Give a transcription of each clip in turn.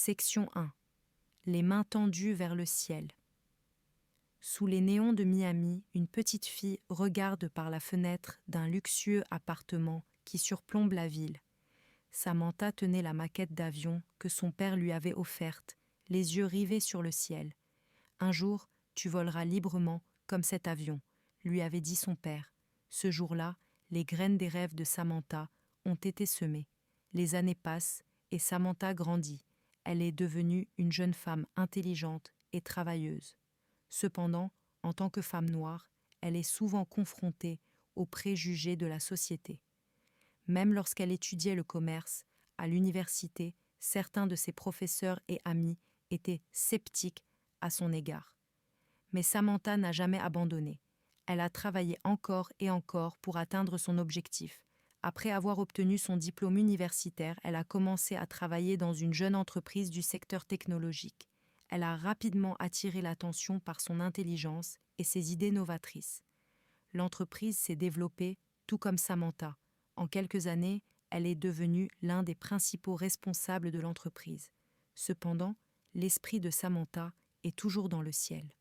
Section 1. Les mains tendues vers le ciel. Sous les néons de Miami, une petite fille regarde par la fenêtre d'un luxueux appartement qui surplombe la ville. Samantha tenait la maquette d'avion que son père lui avait offerte, les yeux rivés sur le ciel. « Un jour, tu voleras librement comme cet avion », lui avait dit son père. Ce jour-là, les graines des rêves de Samantha ont été semées. Les années passent et Samantha grandit. Elle est devenue une jeune femme intelligente et travailleuse. Cependant, en tant que femme noire, elle est souvent confrontée aux préjugés de la société. Même lorsqu'elle étudiait le commerce, à l'université, certains de ses professeurs et amis étaient sceptiques à son égard. Mais Samantha n'a jamais abandonné. Elle a travaillé encore et encore pour atteindre son objectif. Après avoir obtenu son diplôme universitaire, elle a commencé à travailler dans une jeune entreprise du secteur technologique. Elle a rapidement attiré l'attention par son intelligence et ses idées novatrices. L'entreprise s'est développée tout comme Samantha. En quelques années, elle est devenue l'un des principaux responsables de l'entreprise. Cependant, l'esprit de Samantha est toujours dans le ciel.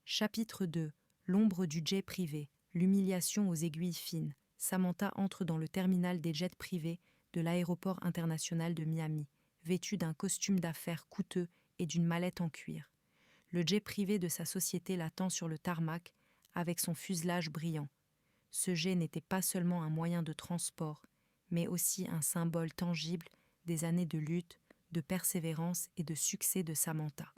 Chapitre 2. L'ombre du jet privé, l'humiliation aux aiguilles fines. Samantha entre dans le terminal des jets privés de l'aéroport international de Miami, vêtue d'un costume d'affaires coûteux et d'une mallette en cuir. Le jet privé de sa société l'attend sur le tarmac avec son fuselage brillant. Ce jet n'était pas seulement un moyen de transport, mais aussi un symbole tangible des années de lutte, de persévérance et de succès de Samantha.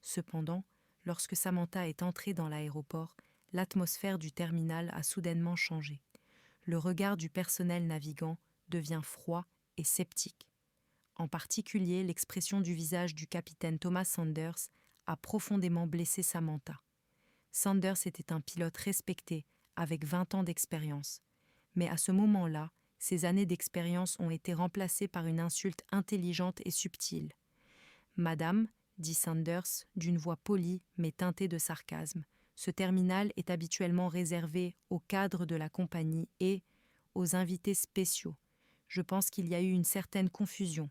Cependant, lorsque Samantha est entrée dans l'aéroport, l'atmosphère du terminal a soudainement changé. Le regard du personnel navigant devient froid et sceptique. En particulier, l'expression du visage du capitaine Thomas Sanders a profondément blessé Samantha. Sanders était un pilote respecté, avec 20 ans d'expérience. Mais à ce moment-là, ces années d'expérience ont été remplacées par une insulte intelligente et subtile. « Madame », dit Sanders, d'une voix polie mais teintée de sarcasme, « ce terminal est habituellement réservé aux cadres de la compagnie et aux invités spéciaux. Je pense qu'il y a eu une certaine confusion. »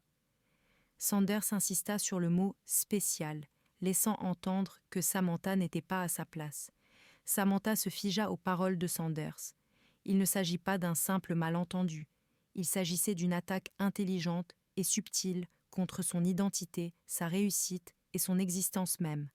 Sanders insista sur le mot « spécial », laissant entendre que Samantha n'était pas à sa place. Samantha se figea aux paroles de Sanders. Il ne s'agit pas d'un simple malentendu. Il s'agissait d'une attaque intelligente et subtile contre son identité, sa réussite et son existence même.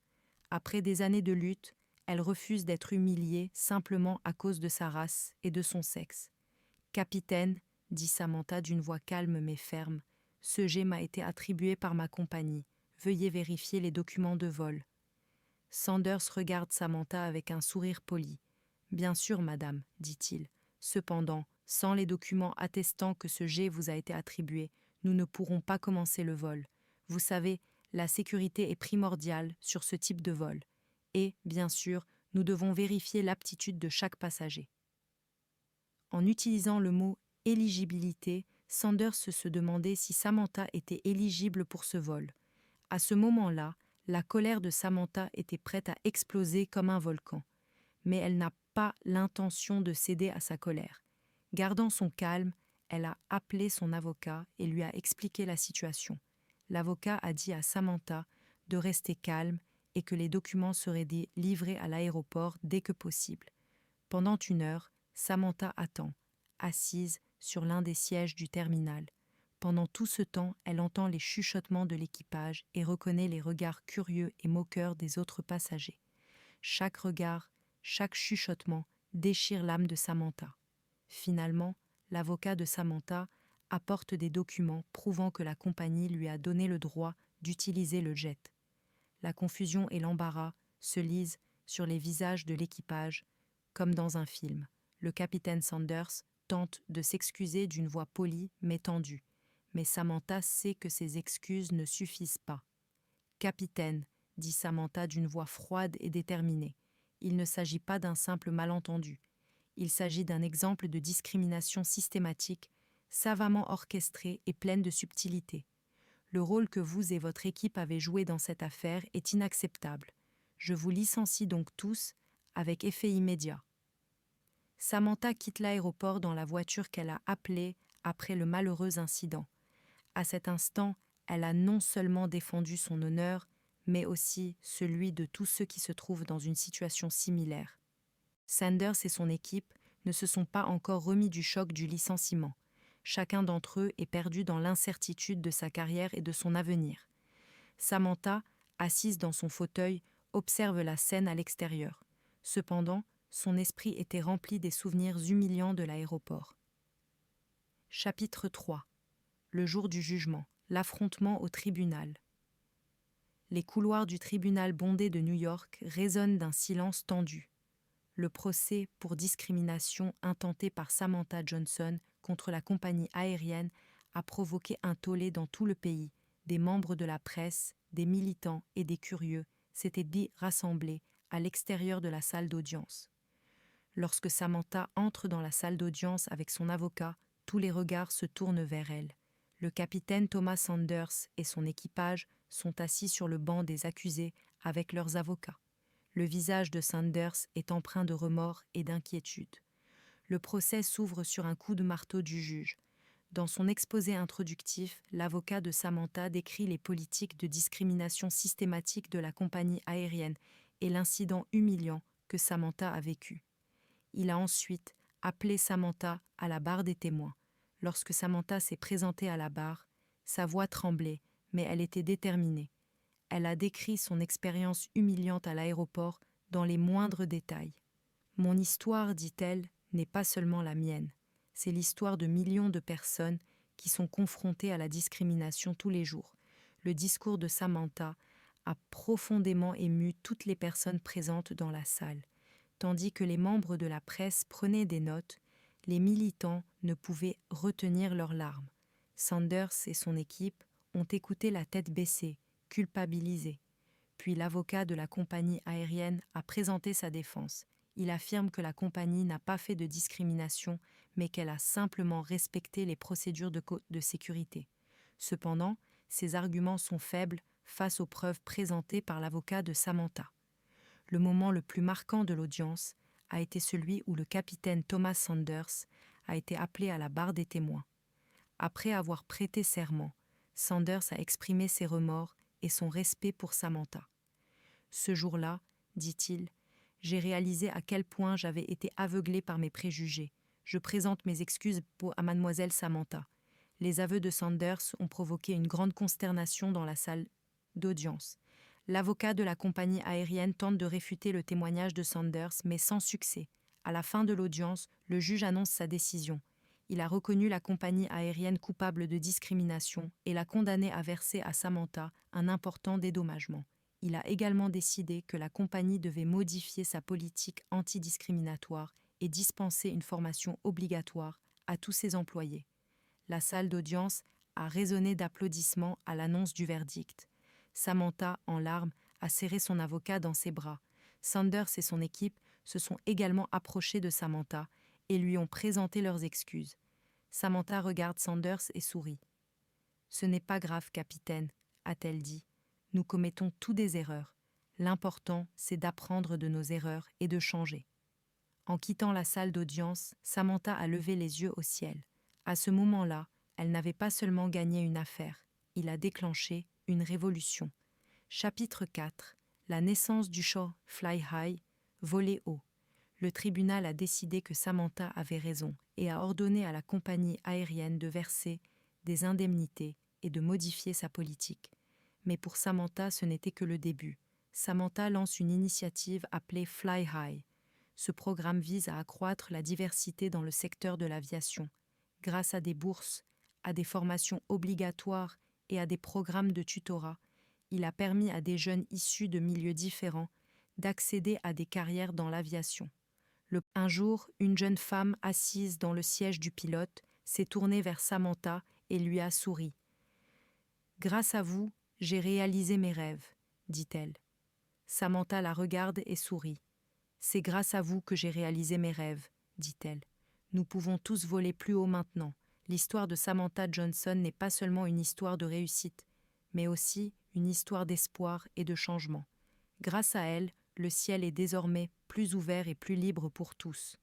Après des années de lutte, elle refuse d'être humiliée simplement à cause de sa race et de son sexe. « Capitaine, » dit Samantha d'une voix calme mais ferme, « ce jet m'a été attribué par ma compagnie. Veuillez vérifier les documents de vol. » Sanders regarde Samantha avec un sourire poli. « Bien sûr, madame, » dit-il. « Cependant, sans les documents attestant que ce jet vous a été attribué, nous ne pourrons pas commencer le vol. Vous savez, la sécurité est primordiale sur ce type de vol. Et, bien sûr, nous devons vérifier l'aptitude de chaque passager. » En utilisant le mot « éligibilité », Sanders se demandait si Samantha était éligible pour ce vol. À ce moment-là, la colère de Samantha était prête à exploser comme un volcan. Mais elle n'a pas l'intention de céder à sa colère. Gardant son calme, elle a appelé son avocat et lui a expliqué la situation. L'avocat a dit à Samantha de rester calme et que les documents seraient livrés à l'aéroport dès que possible. Pendant 1 heure, Samantha attend, assise sur l'un des sièges du terminal. Pendant tout ce temps, elle entend les chuchotements de l'équipage et reconnaît les regards curieux et moqueurs des autres passagers. Chaque regard, chaque chuchotement déchire l'âme de Samantha. Finalement, l'avocat de Samantha apporte des documents prouvant que la compagnie lui a donné le droit d'utiliser le jet. La confusion et l'embarras se lisent sur les visages de l'équipage, comme dans un film. Le capitaine Sanders tente de s'excuser d'une voix polie mais tendue. Mais Samantha sait que ces excuses ne suffisent pas. « Capitaine, » dit Samantha d'une voix froide et déterminée, « il ne s'agit pas d'un simple malentendu. Il s'agit d'un exemple de discrimination systématique, savamment orchestrée et pleine de subtilité. Le rôle que vous et votre équipe avez joué dans cette affaire est inacceptable. Je vous licencie donc tous avec effet immédiat. » Samantha quitte l'aéroport dans la voiture qu'elle a appelée après le malheureux incident. À cet instant, Elle a non seulement défendu son honneur, mais aussi celui de tous ceux qui se trouvent dans une situation similaire. Sanders et son équipe ne se sont pas encore remis du choc du licenciement. Chacun d'entre eux est perdu dans l'incertitude de sa carrière et de son avenir. Samantha, assise dans son fauteuil, observe la scène à l'extérieur. Cependant, son esprit était rempli des souvenirs humiliants de l'aéroport. Chapitre 3. Le jour du jugement. L'affrontement au tribunal. Les couloirs du tribunal bondé de New York résonnent d'un silence tendu. Le procès pour discrimination intenté par Samantha Johnson contre la compagnie aérienne a provoqué un tollé dans tout le pays. Des membres de la presse, des militants et des curieux s'étaient dit rassemblés à l'extérieur de la salle d'audience. Lorsque Samantha entre dans la salle d'audience avec son avocat, tous les regards se tournent vers elle. Le capitaine Thomas Sanders et son équipage sont assis sur le banc des accusés avec leurs avocats. Le visage de Sanders est empreint de remords et d'inquiétude. Le procès s'ouvre sur un coup de marteau du juge. Dans son exposé introductif, l'avocat de Samantha décrit les politiques de discrimination systématique de la compagnie aérienne et l'incident humiliant que Samantha a vécu. Il a ensuite appelé Samantha à la barre des témoins. Lorsque Samantha s'est présentée à la barre, sa voix tremblait, mais elle était déterminée. Elle a décrit son expérience humiliante à l'aéroport dans les moindres détails. « Mon histoire, dit-elle, n'est pas seulement la mienne. C'est l'histoire de millions de personnes qui sont confrontées à la discrimination tous les jours. » Le discours de Samantha a profondément ému toutes les personnes présentes dans la salle. Tandis que les membres de la presse prenaient des notes, les militants ne pouvaient retenir leurs larmes. Sanders et son équipe ont écouté la tête baissée, culpabilisés. Puis l'avocat de la compagnie aérienne a présenté sa défense. Il affirme que la compagnie n'a pas fait de discrimination, mais qu'elle a simplement respecté les procédures de sécurité. Cependant, ses arguments sont faibles face aux preuves présentées par l'avocat de Samantha. Le moment le plus marquant de l'audience a été celui où le capitaine Thomas Sanders a été appelé à la barre des témoins. Après avoir prêté serment, Sanders a exprimé ses remords et son respect pour Samantha. « Ce jour-là, dit-il, j'ai réalisé à quel point j'avais été aveuglé par mes préjugés. Je présente mes excuses à mademoiselle Samantha. » Les aveux de Sanders ont provoqué une grande consternation dans la salle d'audience. L'avocat de la compagnie aérienne tente de réfuter le témoignage de Sanders, mais sans succès. À la fin de l'audience, le juge annonce sa décision. Il a reconnu la compagnie aérienne coupable de discrimination et l'a condamnée à verser à Samantha un important dédommagement. Il a également décidé que la compagnie devait modifier sa politique antidiscriminatoire et dispenser une formation obligatoire à tous ses employés. La salle d'audience a résonné d'applaudissements à l'annonce du verdict. Samantha, en larmes, a serré son avocat dans ses bras. Sanders et son équipe se sont également approchés de Samantha et lui ont présenté leurs excuses. Samantha regarde Sanders et sourit. « Ce n'est pas grave, capitaine, » a-t-elle dit. « Nous commettons tous des erreurs. L'important, c'est d'apprendre de nos erreurs et de changer. » En quittant la salle d'audience, Samantha a levé les yeux au ciel. À ce moment-là, elle n'avait pas seulement gagné une affaire, il a déclenché une révolution. Chapitre 4. La naissance du show Fly High, voler haut. Le tribunal a décidé que Samantha avait raison et a ordonné à la compagnie aérienne de verser des indemnités et de modifier sa politique. Mais pour Samantha, ce n'était que le début. Samantha lance une initiative appelée Fly High. Ce programme vise à accroître la diversité dans le secteur de l'aviation, grâce à des bourses, à des formations obligatoires et à des programmes de tutorat. Il a permis à des jeunes issus de milieux différents d'accéder à des carrières dans l'aviation. Un jour, une jeune femme assise dans le siège du pilote s'est tournée vers Samantha et lui a souri. « Grâce à vous, j'ai réalisé mes rêves, » dit-elle. Samantha la regarde et sourit. « C'est grâce à vous que j'ai réalisé mes rêves, » dit-elle. Nous pouvons tous voler plus haut maintenant. L'histoire de Samantha Johnson n'est pas seulement une histoire de réussite, mais aussi une histoire d'espoir et de changement. Grâce à elle, le ciel est désormais plus ouvert et plus libre pour tous.